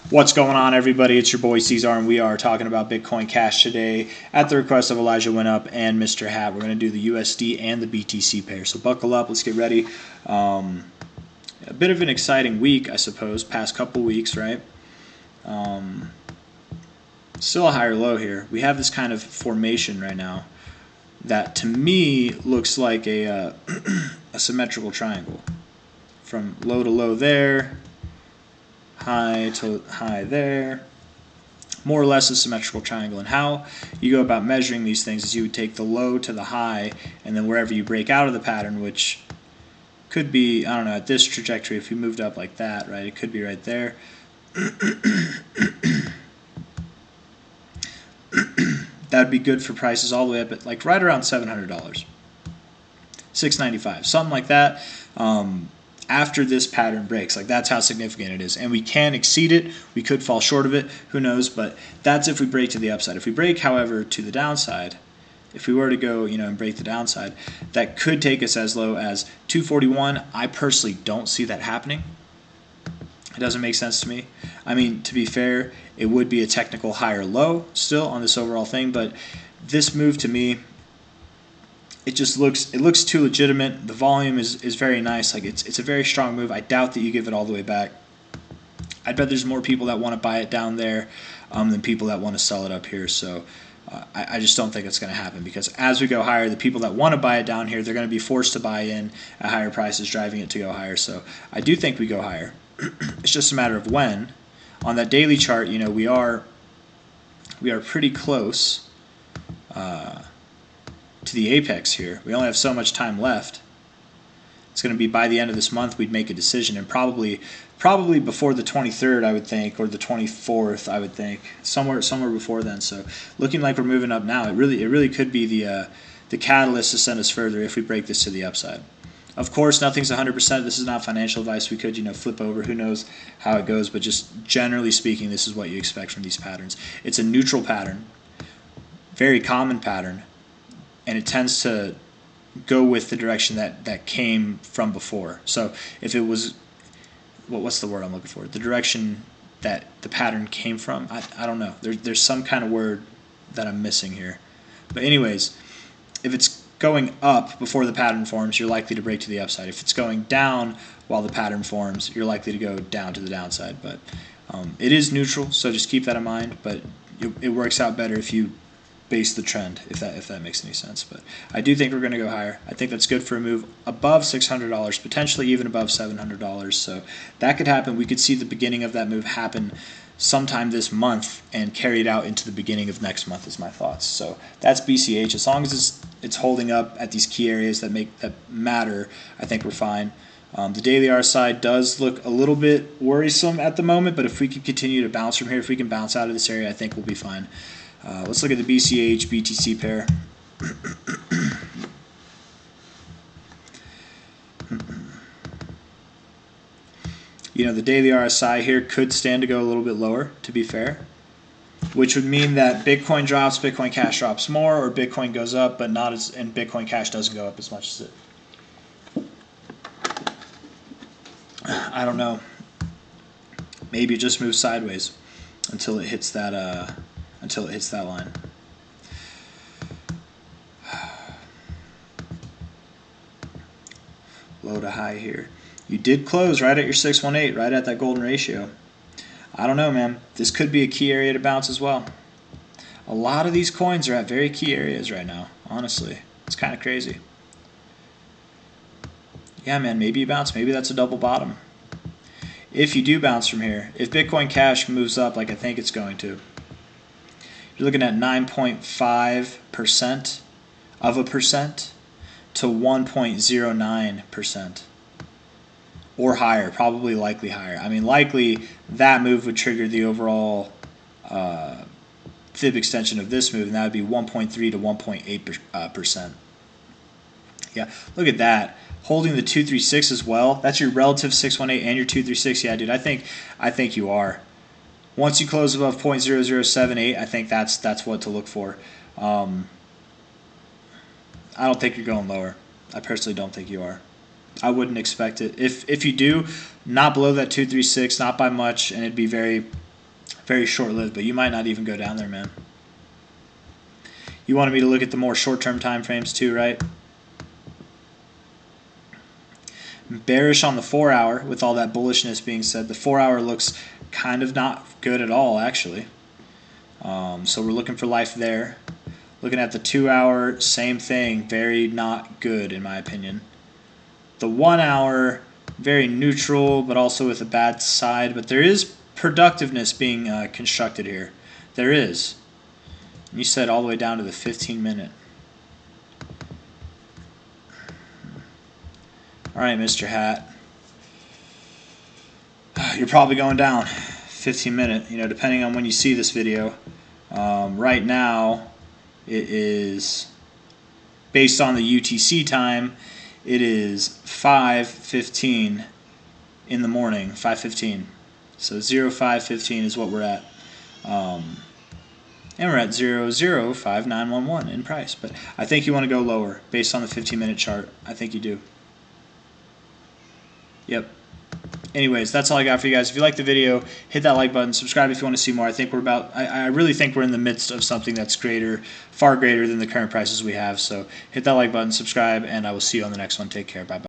What's going on, everybody? It's your boy C-Zar, and we are talking about Bitcoin Cash today at the request of Elijah Winup and Mr. Hat. We're going to do the USD and the BTC pair. So buckle up. Let's get ready. A bit of an exciting week, I suppose. Past couple weeks, right? Still a higher low here. We have this kind of formation right now that, to me, looks like a symmetrical triangle. From low to low there, high to high there, more or less a symmetrical triangle. And how you go about measuring these things is you would take the low to the high, and then wherever you break out of the pattern, which could be, I don't know, at this trajectory, if you moved up like that, right, it could be right there. That would be good for prices all the way up at like right around $700, $695, something like that. After this pattern breaks, like that's how significant it is, and we can exceed it. We could fall short of it, who knows, but that's if we break to the upside. If we break, however, to the downside, if we were to go, and break the downside, that could take us as low as 241. I personally don't see that happening. It doesn't make sense to me. I mean, to be fair, it would be a technical higher low still on this overall thing, but this move to me, it looks too legitimate. The volume is very nice. Like it's a very strong move. I doubt that you give it all the way back. I bet there's more people that want to buy it down there than people that want to sell it up here. So I just don't think it's going to happen, because as we go higher, the people that want to buy it down here, they're going to be forced to buy in at higher prices, driving it to go higher. So I do think we go higher. It's just a matter of when. On that daily chart, we are pretty close to the apex here. We only have so much time left. It's going to be by the end of this month we'd make a decision, and probably before the 23rd, I would think, or the 24th, I would think, somewhere before then. So looking like we're moving up now. It really could be the catalyst to send us further if we break this to the upside. Of course, nothing's 100%. This is not financial advice. We could, flip over. Who knows how it goes? But just generally speaking, this is what you expect from these patterns. It's a neutral pattern, very common pattern, and it tends to go with the direction that came from before. So if it was, what's the word I'm looking for? The direction that the pattern came from. I don't know. There's some kind of word that I'm missing here. But anyways, if it's going up before the pattern forms, you're likely to break to the upside. If it's going down while the pattern forms, you're likely to go down to the downside. But it is neutral, so just keep that in mind. But it works out better if you base the trend, if that makes any sense. But I do think we're going to go higher. I think that's good for a move above $600, potentially even above $700. So that could happen. We could see the beginning of that move happen sometime this month and carry it out into the beginning of next month is my thoughts. So that's BCH. As long as it's holding up at these key areas that matter, I think we're fine. The daily RSI does look a little bit worrisome at the moment, but if we can continue to bounce from here, if we can bounce out of this area, I think we'll be fine. Let's look at the BCH BTC pair. The daily RSI here could stand to go a little bit lower, to be fair, which would mean that Bitcoin drops, Bitcoin Cash drops more, or Bitcoin goes up, but not as, and Bitcoin Cash doesn't go up as much as it. I don't know. Maybe it just moves sideways until it hits that line. Low to high here. You did close right at your 618, right at that golden ratio. I don't know, man. This could be a key area to bounce as well. A lot of these coins are at very key areas right now, honestly. It's kind of crazy. Yeah, man, maybe you bounce. Maybe that's a double bottom. If you do bounce from here, if Bitcoin Cash moves up like I think it's going to, you're looking at 9.5% of a percent to 1.09%. Or higher, probably likely higher. I mean, likely that move would trigger the overall fib extension of this move, and that would be 1.3 to 1.8%. Yeah, look at that. Holding the 236 as well. That's your relative 618 and your 236. Yeah, dude, I think you are. Once you close above 0.0078, I think that's what to look for. I don't think you're going lower. I personally don't think you are. I wouldn't expect it. If you do, not below that 236, not by much, and it'd be very Very short-lived, but you might not even go down there, man. You wanted me to look at the more short-term time frames too, right? Bearish on the 4-hour with all that bullishness being said. The 4-hour looks kind of not good at all, actually. So we're looking for life there. Looking at the 2-hour, same thing. Very not good, in my opinion. The 1-hour, very neutral, but also with a bad side. But there is productiveness being constructed here. There is. You said all the way down to the 15-minute. All right, Mr. Hat. You're probably going down 15-minute, you know, depending on when you see this video. Right now, it is, based on the UTC time, it is 5:15 in the morning, 5:15. So 05:15 is what we're at. And we're at 005911 in price. But I think you want to go lower based on the 15-minute chart. I think you do. Yep. Anyways, that's all I got for you guys. If you like the video, hit that like button. Subscribe if you want to see more. I think we're about. I really think we're in the midst of something that's greater, far greater than the current prices we have. So hit that like button, subscribe, and I will see you on the next one. Take care. Bye bye.